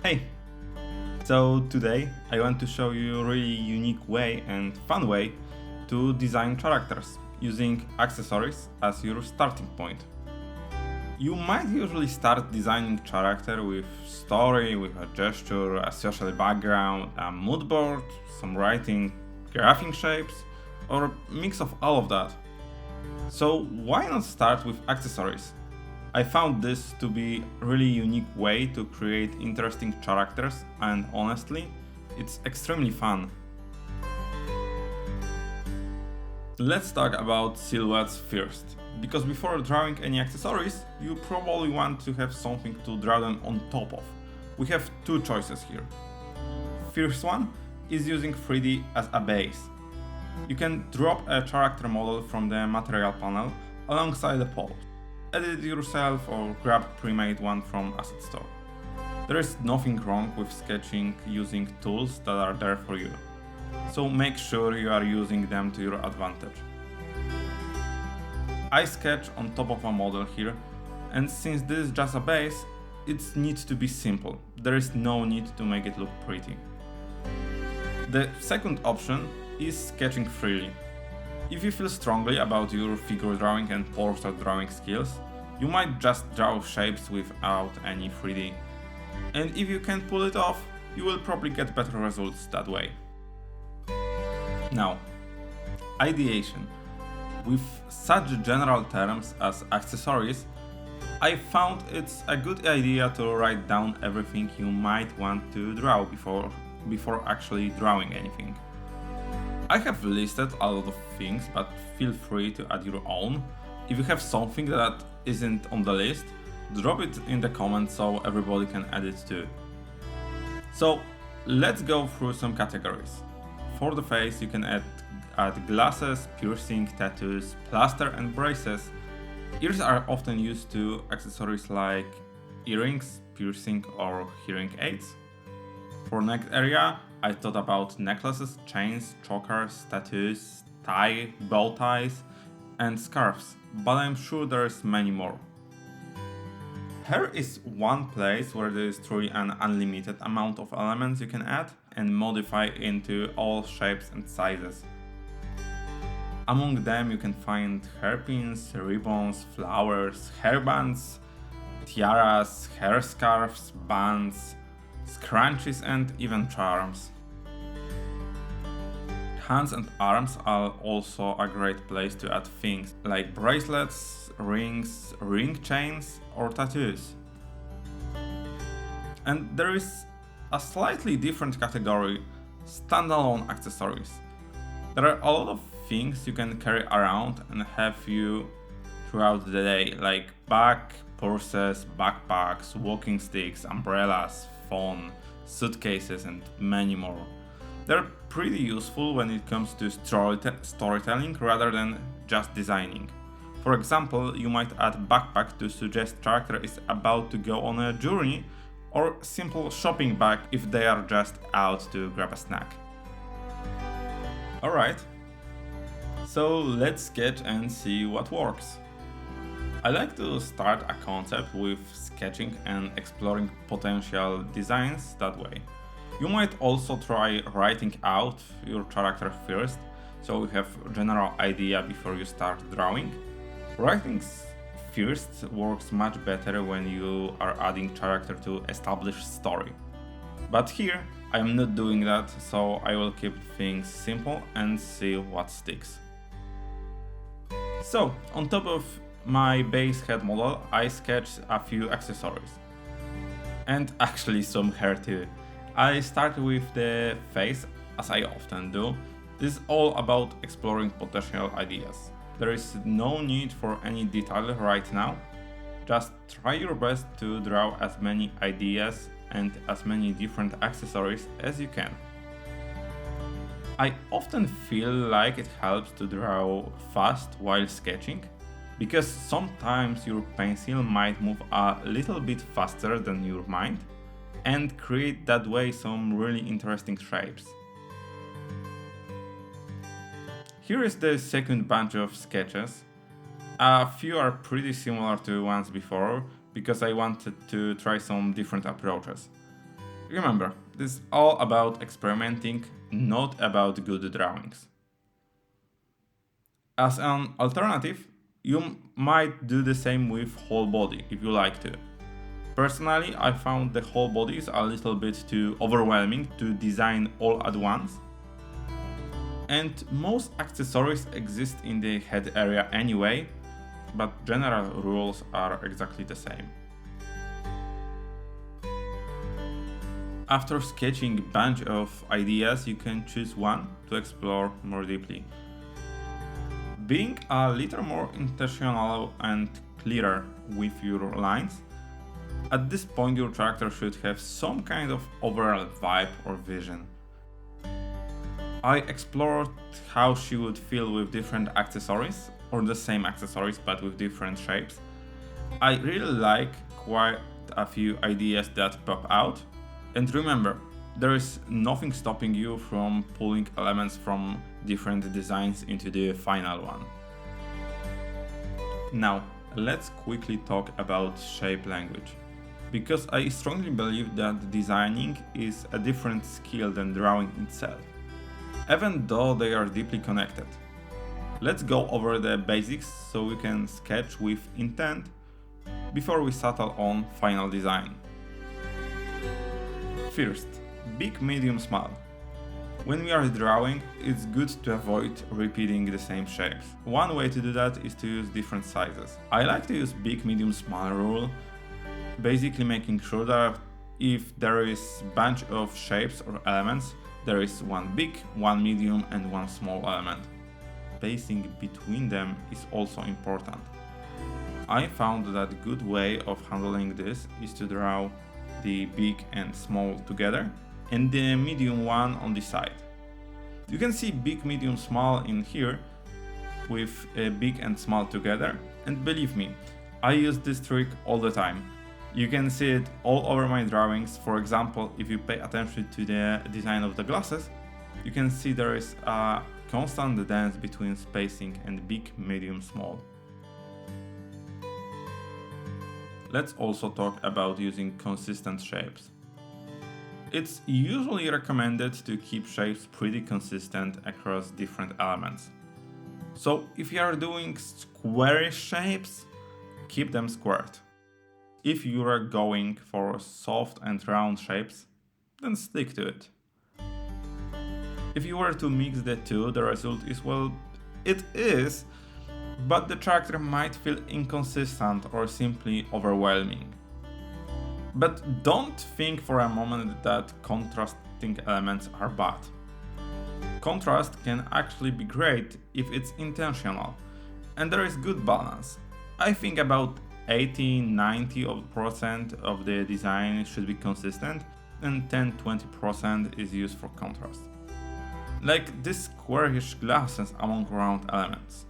Hey! So today I want to show you a really unique way and fun way to design characters using accessories as your starting point. You might usually start designing character with story, with a gesture, a social background, a mood board, some writing, graphing shapes, or a mix of all of that. So why not start with accessories? I found this to be a really unique way to create interesting characters, and honestly, it's extremely fun. Let's talk about silhouettes first, because before drawing any accessories, you probably want to have something to draw them on top of. We have two choices here. First one is using 3D as a base. You can drop a character model from the material panel alongside the pole. Edit it yourself or grab a pre-made one from asset store. There is nothing wrong with sketching using tools that are there for you, so make sure you are using them to your advantage. I sketch on top of a model here, and since this is just a base, it needs to be simple. There is no need to make it look pretty. The second option is sketching freely. If you feel strongly about your figure drawing and portrait drawing skills, you might just draw shapes without any 3D. And if you can pull it off, you will probably get better results that way. Now, ideation. With such general terms as accessories, I found it's a good idea to write down everything you might want to draw before actually drawing anything. I have listed a lot of things, but feel free to add your own. If you have something that isn't on the list, drop it in the comments so everybody can add it too. So let's go through some categories. For the face, you can add glasses, piercing, tattoos, plaster and braces. Ears are often used to accessories like earrings, piercing or hearing aids. For neck area, I thought about necklaces, chains, chokers, tattoos, tie, bow ties, and scarves, but I'm sure there's many more. Hair is one place where there is truly an unlimited amount of elements you can add and modify into all shapes and sizes. Among them you can find hairpins, ribbons, flowers, hairbands, tiaras, hair scarves, bands, scrunchies and even charms. Hands and arms are also a great place to add things like bracelets, rings, ring chains or tattoos. And there is a slightly different category, standalone accessories. There are a lot of things you can carry around and have you throughout the day, like bag, purses, backpacks, walking sticks, umbrellas, phone, suitcases and many more. They're pretty useful when it comes to storytelling rather than just designing. For example, you might add backpack to suggest character is about to go on a journey, or simple shopping bag if they are just out to grab a snack. Alright, so let's sketch and see what works. I like to start a concept with sketching and exploring potential designs that way. You might also try writing out your character first, so you have a general idea before you start drawing. Writing first works much better when you are adding character to established story. But here I am not doing that, so I will keep things simple and see what sticks. So, on top of my base head model, I sketched a few accessories. And actually some hair too. I started with the face, as I often do. This is all about exploring potential ideas. There is no need for any detail right now. Just try your best to draw as many ideas and as many different accessories as you can. I often feel like it helps to draw fast while sketching, because sometimes your pencil might move a little bit faster than your mind and create that way some really interesting shapes. Here is the second bunch of sketches. A few are pretty similar to ones before, because I wanted to try some different approaches. Remember, this is all about experimenting, not about good drawings. As an alternative, you might do the same with whole body if you like to. Personally, I found the whole body is a little bit too overwhelming to design all at once. And most accessories exist in the head area anyway, but general rules are exactly the same. After sketching a bunch of ideas, you can choose one to explore more deeply. Being a little more intentional and clearer with your lines, at this point your character should have some kind of overall vibe or vision. I explored how she would feel with different accessories, or the same accessories but with different shapes. I really like quite a few ideas that pop out. And remember, there is nothing stopping you from pulling elements from different designs into the final one. Now, let's quickly talk about shape language, because I strongly believe that designing is a different skill than drawing itself, even though they are deeply connected. Let's go over the basics so we can sketch with intent before we settle on final design. First, big, medium, small. When we are drawing, it's good to avoid repeating the same shapes. One way to do that is to use different sizes. I like to use big, medium, small rule, basically making sure that if there is a bunch of shapes or elements, there is one big, one medium and one small element. Spacing between them is also important. I found that a good way of handling this is to draw the big and small together and the medium one on the side. You can see big, medium, small in here with big and small together, and believe me, I use this trick all the time. You can see it all over my drawings. For example, if you pay attention to the design of the glasses, you can see there is a constant dance between spacing and big, medium, small. Let's also talk about using consistent shapes. It's usually recommended to keep shapes pretty consistent across different elements. So if you are doing squarish shapes, keep them squared. If you are going for soft and round shapes, then stick to it. If you were to mix the two, the result is, well, it is, but the character might feel inconsistent or simply overwhelming. But don't think for a moment that contrasting elements are bad. Contrast can actually be great if it's intentional, and there is good balance. I think about 80-90% of the design should be consistent, and 10-20% is used for contrast. Like these squarish glasses among round elements.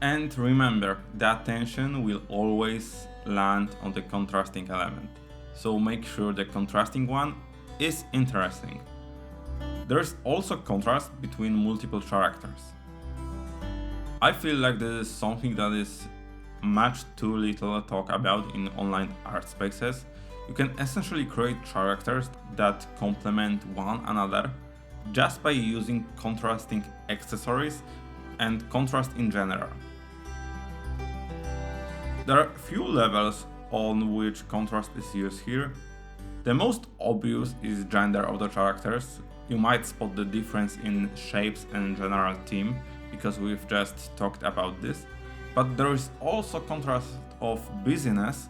And remember, the attention will always land on the contrasting element, so make sure the contrasting one is interesting. There is also contrast between multiple characters. I feel like this is something that is much too little talk about in online art spaces. You can essentially create characters that complement one another just by using contrasting accessories and contrast in general. There are few levels on which contrast is used here. The most obvious is gender of the characters. You might spot the difference in shapes and general theme because we've just talked about this. But there is also contrast of busyness.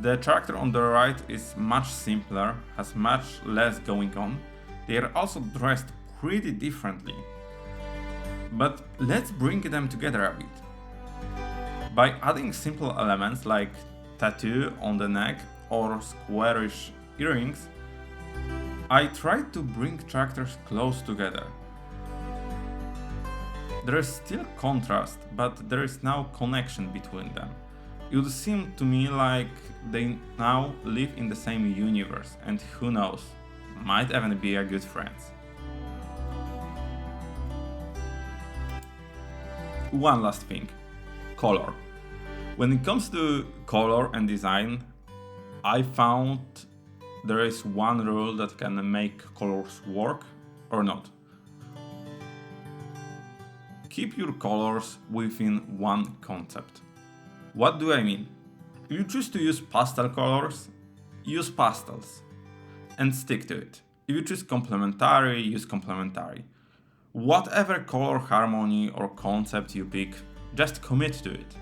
The character on the right is much simpler, has much less going on. They are also dressed pretty differently. But let's bring them together a bit. By adding simple elements like tattoo on the neck or squarish earrings, I tried to bring characters close together. There is still contrast, but there is now connection between them. It would seem to me like they now live in the same universe, and who knows, might even be a good friends. One last thing. Color. When it comes to color and design, I found there is one rule that can make colors work or not. Keep your colors within one concept. What do I mean? If you choose to use pastel colors, use pastels and stick to it. If you choose complementary, use complementary. Whatever color harmony or concept you pick, just commit to it.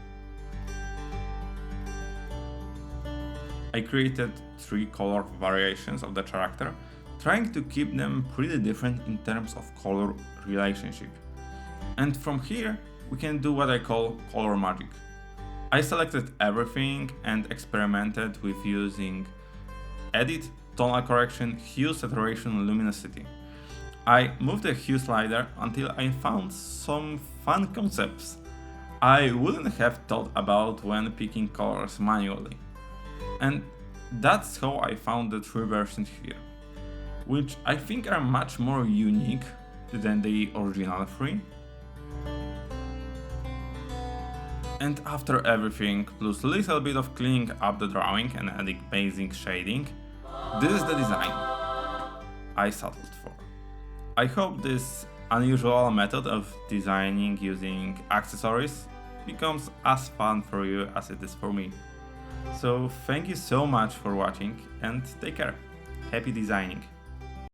I created 3 color variations of the character, trying to keep them pretty different in terms of color relationship. And from here, we can do what I call color magic. I selected everything and experimented with using edit, tonal correction, hue, saturation, luminosity. I moved the hue slider until I found some fun concepts I wouldn't have thought about when picking colors manually. And that's how I found the 3 versions here, which I think are much more unique than the original 3. And after everything, plus a little bit of cleaning up the drawing and adding basic shading, this is the design I settled for. I hope this unusual method of designing using accessories becomes as fun for you as it is for me. So thank you so much for watching and take care. Happy designing!